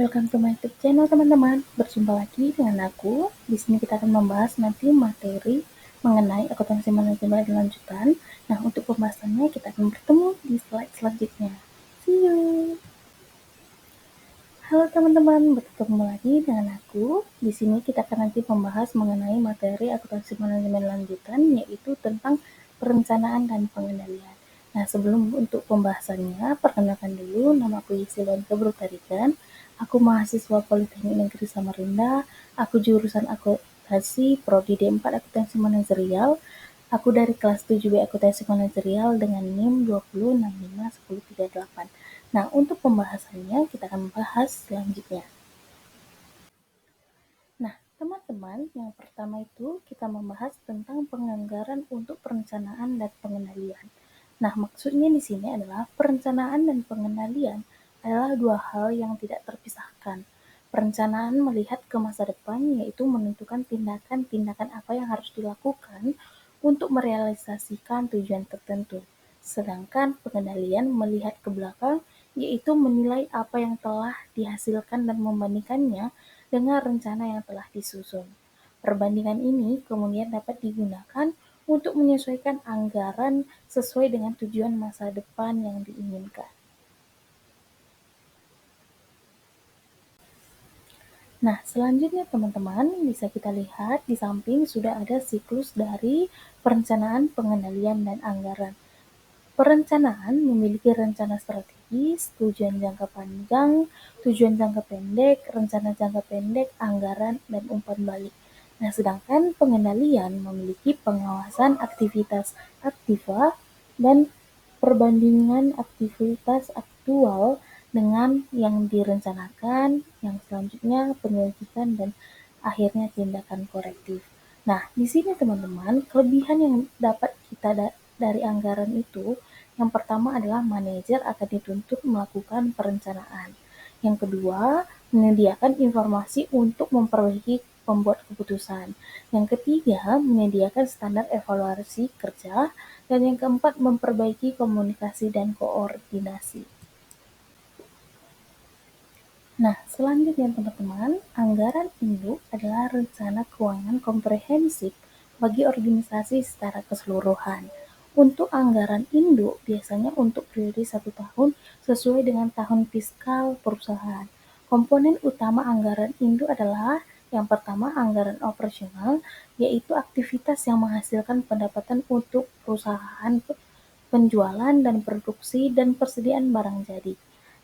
Welcome to my YouTube channel teman-teman. Berjumpa lagi dengan aku. Di sini kita akan membahas nanti materi mengenai akuntansi manajemen lanjutan. Nah, untuk pembahasannya kita akan bertemu di slide selanjutnya. See you. Halo teman-teman, bertemu lagi dengan aku. Di sini kita akan nanti membahas mengenai materi akuntansi manajemen lanjutan, yaitu tentang perencanaan dan pengendalian. Nah, sebelum untuk pembahasannya, perkenalkan dulu, nama aku Yusilian Kebrutarikan. Aku mahasiswa Politeknik Negeri Samarinda. Aku jurusan akuntansi, prodi D4 akuntansi manajerial. Aku dari kelas 7B akuntansi manajerial dengan NIM 20651038. Nah, untuk pembahasannya kita akan bahas selanjutnya. Nah, teman-teman, yang pertama itu kita membahas tentang penganggaran untuk perencanaan dan pengendalian. Nah, maksudnya di sini adalah perencanaan dan pengendalian adalah dua hal yang tidak terpisahkan. Perencanaan melihat ke masa depan, yaitu menentukan tindakan-tindakan apa yang harus dilakukan untuk merealisasikan tujuan tertentu. Sedangkan pengendalian melihat ke belakang, yaitu menilai apa yang telah dihasilkan dan membandingkannya dengan rencana yang telah disusun. Perbandingan ini kemudian dapat digunakan untuk menyesuaikan anggaran sesuai dengan tujuan masa depan yang diinginkan. Nah, selanjutnya teman-teman bisa kita lihat di samping sudah ada siklus dari perencanaan, pengendalian, dan anggaran. Perencanaan memiliki rencana strategis, tujuan jangka panjang, tujuan jangka pendek, rencana jangka pendek, anggaran, dan umpan balik. Nah, sedangkan pengendalian memiliki pengawasan aktivitas aktiva dan perbandingan aktivitas aktual dengan yang direncanakan, yang selanjutnya penyelidikan, dan akhirnya tindakan korektif. Nah, di sini teman-teman, kelebihan yang dapat kita dari anggaran itu, yang pertama adalah manajer akan dituntut melakukan perencanaan. Yang kedua, menyediakan informasi untuk memperbaiki pembuat keputusan. Yang ketiga, menyediakan standar evaluasi kerja. Dan yang keempat, memperbaiki komunikasi dan koordinasi. Nah, selanjutnya teman-teman, anggaran induk adalah rencana keuangan komprehensif bagi organisasi secara keseluruhan. Untuk anggaran induk biasanya untuk periode 1 tahun sesuai dengan tahun fiskal perusahaan. Komponen utama anggaran induk adalah yang pertama anggaran operasional, yaitu aktivitas yang menghasilkan pendapatan untuk perusahaan, penjualan dan produksi dan persediaan barang jadi.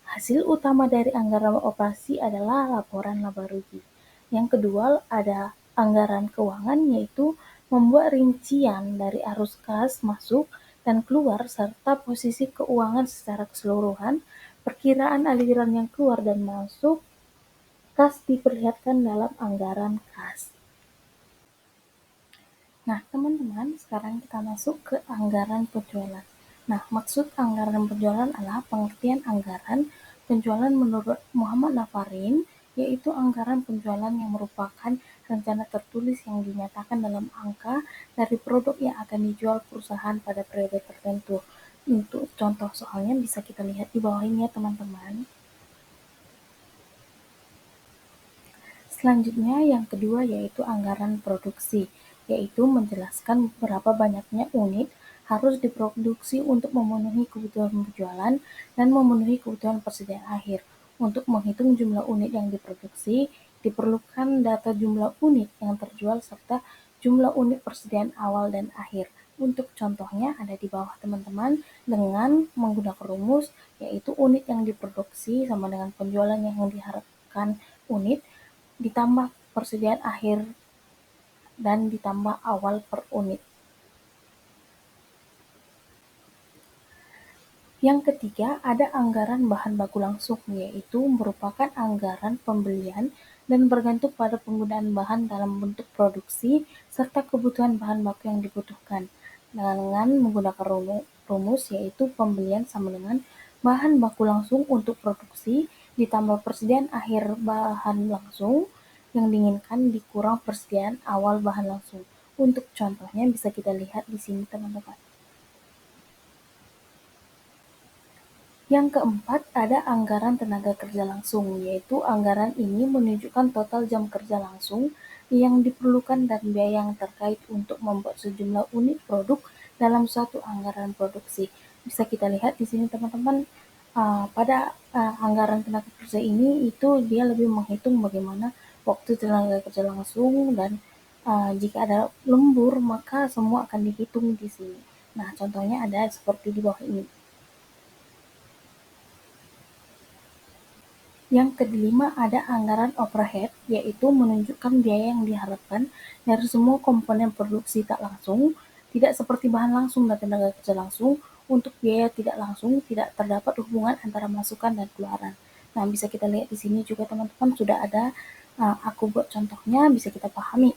Hasil utama dari anggaran operasi adalah laporan laba rugi. Yang kedua ada anggaran keuangan, yaitu membuat rincian dari arus kas masuk dan keluar serta posisi keuangan secara keseluruhan, perkiraan aliran yang keluar dan masuk kas diperlihatkan dalam anggaran kas. Nah, teman-teman, sekarang kita masuk ke anggaran penjualan. Nah, maksud anggaran penjualan adalah pengertian anggaran penjualan menurut Muhammad Nafarin, yaitu anggaran penjualan yang merupakan rencana tertulis yang dinyatakan dalam angka dari produk yang akan dijual perusahaan pada periode tertentu. Untuk contoh soalnya bisa kita lihat di bawah ini ya teman-teman. Selanjutnya yang kedua yaitu anggaran produksi, yaitu menjelaskan berapa banyaknya unit harus diproduksi untuk memenuhi kebutuhan penjualan dan memenuhi kebutuhan persediaan akhir. Untuk menghitung jumlah unit yang diproduksi, diperlukan data jumlah unit yang terjual serta jumlah unit persediaan awal dan akhir. Untuk contohnya ada di bawah teman-teman dengan menggunakan rumus, yaitu unit yang diproduksi sama dengan penjualan yang diharapkan unit, ditambah persediaan akhir dan ditambah awal per unit. Yang ketiga, ada anggaran bahan baku langsung, yaitu merupakan anggaran pembelian dan bergantung pada penggunaan bahan dalam bentuk produksi serta kebutuhan bahan baku yang dibutuhkan. Dengan menggunakan rumus yaitu pembelian sama dengan bahan baku langsung untuk produksi ditambah persediaan akhir bahan langsung yang diinginkan dikurang persediaan awal bahan langsung. Untuk contohnya bisa kita lihat di sini teman-teman. Yang keempat, ada anggaran tenaga kerja langsung, yaitu anggaran ini menunjukkan total jam kerja langsung yang diperlukan dan biaya yang terkait untuk membuat sejumlah unit produk dalam suatu anggaran produksi. Bisa kita lihat di sini teman-teman, pada anggaran tenaga kerja ini itu dia lebih menghitung bagaimana waktu tenaga kerja langsung dan jika ada lembur maka semua akan dihitung di sini. Nah, contohnya ada seperti di bawah ini. Yang kelima, ada anggaran overhead, yaitu menunjukkan biaya yang diharapkan dari semua komponen produksi tak langsung, tidak seperti bahan langsung dan tenaga kerja langsung. Untuk biaya tidak langsung, tidak terdapat hubungan antara masukan dan keluaran. Nah, bisa kita lihat di sini juga teman-teman sudah ada, aku buat contohnya, bisa kita pahami.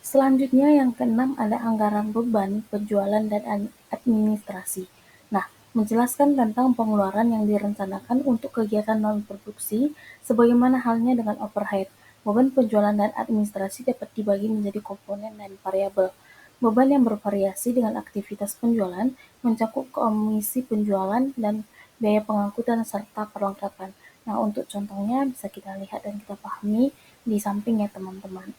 Selanjutnya yang keenam ada anggaran beban, penjualan, dan administrasi. Nah, menjelaskan tentang pengeluaran yang direncanakan untuk kegiatan non-produksi, sebagaimana halnya dengan overhead. Beban penjualan dan administrasi dapat dibagi menjadi komponen dan variabel. Beban yang bervariasi dengan aktivitas penjualan mencakup komisi penjualan dan biaya pengangkutan serta perlengkapan. Nah, untuk contohnya bisa kita lihat dan kita pahami di samping ya teman-teman.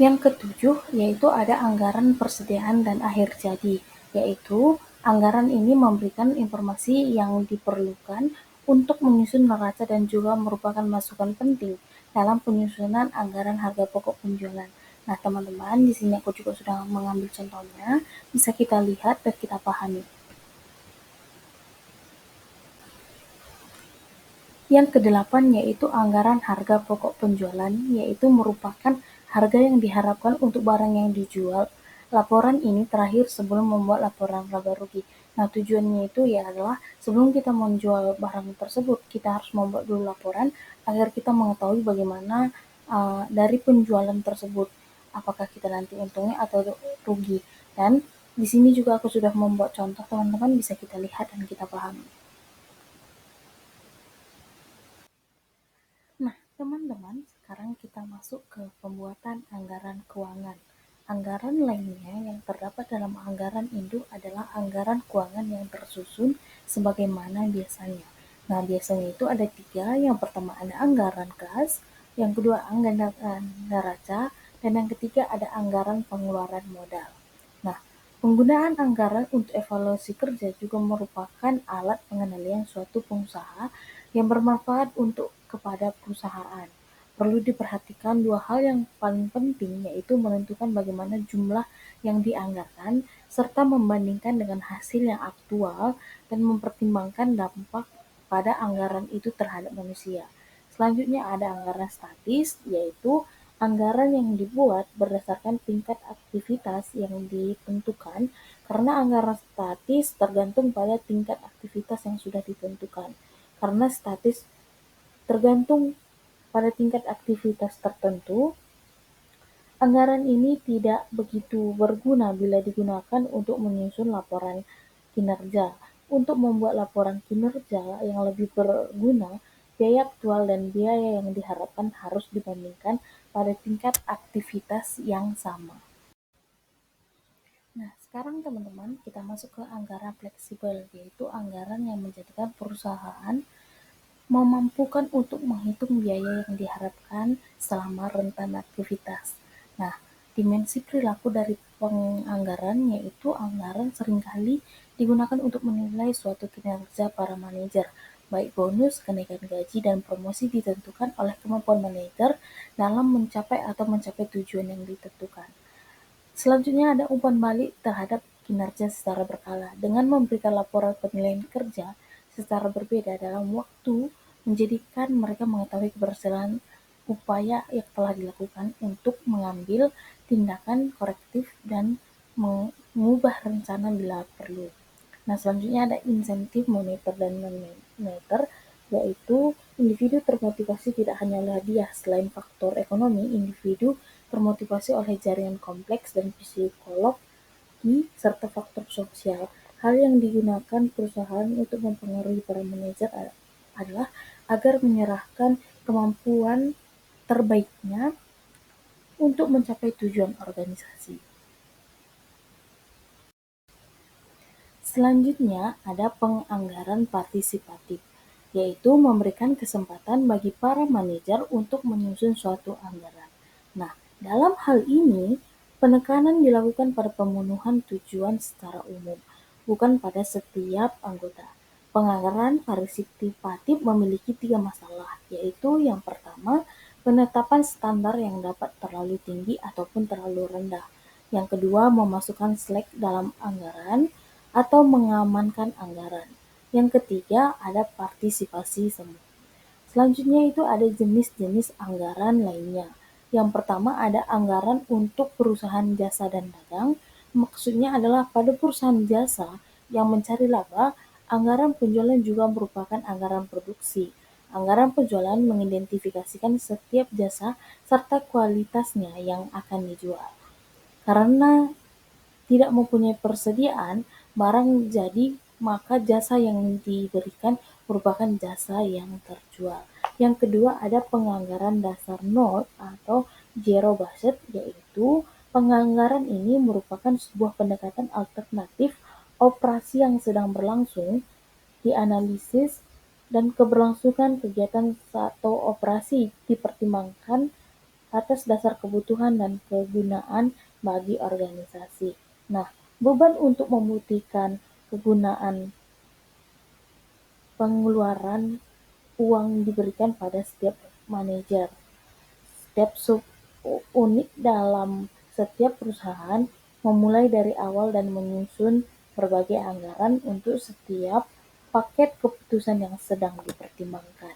Yang ketujuh, yaitu ada anggaran persediaan dan akhir jadi, yaitu anggaran ini memberikan informasi yang diperlukan untuk menyusun neraca dan juga merupakan masukan penting dalam penyusunan anggaran harga pokok penjualan. Nah, teman-teman, di sini aku juga sudah mengambil contohnya, bisa kita lihat dan kita pahami. Yang kedelapan yaitu anggaran harga pokok penjualan, yaitu merupakan harga yang diharapkan untuk barang yang dijual. Laporan ini terakhir sebelum membuat laporan laba rugi. Nah, tujuannya itu ya adalah sebelum kita menjual barang tersebut, kita harus membuat dulu laporan agar kita mengetahui bagaimana dari penjualan tersebut, apakah kita nanti untungnya atau rugi. Dan di sini juga aku sudah membuat contoh, teman-teman bisa kita lihat dan kita pahami. Nah, teman-teman, sekarang kita masuk ke pembuatan anggaran keuangan. Anggaran lainnya yang terdapat dalam anggaran induk adalah anggaran keuangan yang tersusun sebagaimana biasanya. Nah, biasanya itu ada tiga. Yang pertama ada anggaran kas, yang kedua anggaran neraca, dan yang ketiga ada anggaran pengeluaran modal. Nah, penggunaan anggaran untuk evaluasi kerja juga merupakan alat pengendalian suatu pengusaha yang bermanfaat untuk kepada perusahaan. Perlu diperhatikan dua hal yang paling penting, yaitu menentukan bagaimana jumlah yang dianggarkan, serta membandingkan dengan hasil yang aktual dan mempertimbangkan dampak pada anggaran itu terhadap manusia. Selanjutnya ada anggaran statis, yaitu anggaran yang dibuat berdasarkan tingkat aktivitas yang ditentukan, karena anggaran statis tergantung pada tingkat aktivitas yang sudah ditentukan. Karena statis tergantung pada tingkat aktivitas tertentu, anggaran ini tidak begitu berguna bila digunakan untuk menyusun laporan kinerja. Untuk membuat laporan kinerja yang lebih berguna, biaya aktual dan biaya yang diharapkan harus dibandingkan pada tingkat aktivitas yang sama. Nah, sekarang teman-teman kita masuk ke anggaran fleksibel, yaitu anggaran yang menjadikan perusahaan memampukan untuk menghitung biaya yang diharapkan selama rentan aktivitas. Nah, dimensi perilaku dari penganggaran yaitu anggaran seringkali digunakan untuk menilai suatu kinerja para manajer, baik bonus, kenaikan gaji, dan promosi ditentukan oleh kemampuan manajer dalam mencapai atau mencapai tujuan yang ditentukan. Selanjutnya ada umpan balik terhadap kinerja secara berkala. Dengan memberikan laporan penilaian kerja secara berbeda dalam waktu, menjadikan mereka mengetahui keberhasilan upaya yang telah dilakukan untuk mengambil tindakan korektif dan mengubah rencana bila perlu. Nah, selanjutnya ada insentif moneter dan non-moneter, yaitu individu termotivasi tidak hanya oleh hadiah. Selain faktor ekonomi, individu termotivasi oleh jaringan kompleks dan psikologi serta faktor sosial. Hal yang digunakan perusahaan untuk mempengaruhi para manajer adalah agar menyerahkan kemampuan terbaiknya untuk mencapai tujuan organisasi. Selanjutnya ada penganggaran partisipatif, yaitu memberikan kesempatan bagi para manajer untuk menyusun suatu anggaran. Nah, dalam hal ini, penekanan dilakukan pada pemenuhan tujuan secara umum, bukan pada setiap anggota. Penganggaran partisipatif memiliki 3 masalah, yaitu yang pertama, penetapan standar yang dapat terlalu tinggi ataupun terlalu rendah. Yang kedua, memasukkan slack dalam anggaran atau mengamankan anggaran. Yang ketiga, ada partisipasi semu. Selanjutnya itu ada jenis-jenis anggaran lainnya. Yang pertama ada anggaran untuk perusahaan jasa dan dagang. Maksudnya adalah pada perusahaan jasa yang mencari laba, anggaran penjualan juga merupakan anggaran produksi. Anggaran penjualan mengidentifikasikan setiap jasa serta kualitasnya yang akan dijual. Karena tidak mempunyai persediaan barang jadi, maka jasa yang diberikan merupakan jasa yang terjual. Yang kedua ada penganggaran dasar nol atau zero budget, yaitu penganggaran ini merupakan sebuah pendekatan alternatif operasi yang sedang berlangsung, dianalisis, dan keberlangsungan kegiatan atau operasi dipertimbangkan atas dasar kebutuhan dan kegunaan bagi organisasi. Nah, beban untuk membuktikan kegunaan pengeluaran uang diberikan pada setiap manajer. Setiap sub-unit dalam setiap perusahaan memulai dari awal dan menyusun berbagai anggaran untuk setiap paket keputusan yang sedang dipertimbangkan.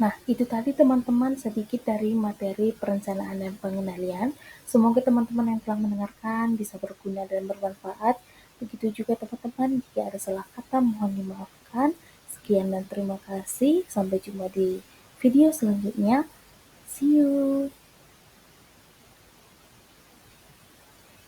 Nah, itu tadi teman-teman sedikit dari materi perencanaan dan pengendalian. Semoga teman-teman yang telah mendengarkan bisa berguna dan bermanfaat. Begitu juga teman-teman, jika ada salah kata mohon dimaafkan. Sekian dan terima kasih. Sampai jumpa di video selanjutnya. See you.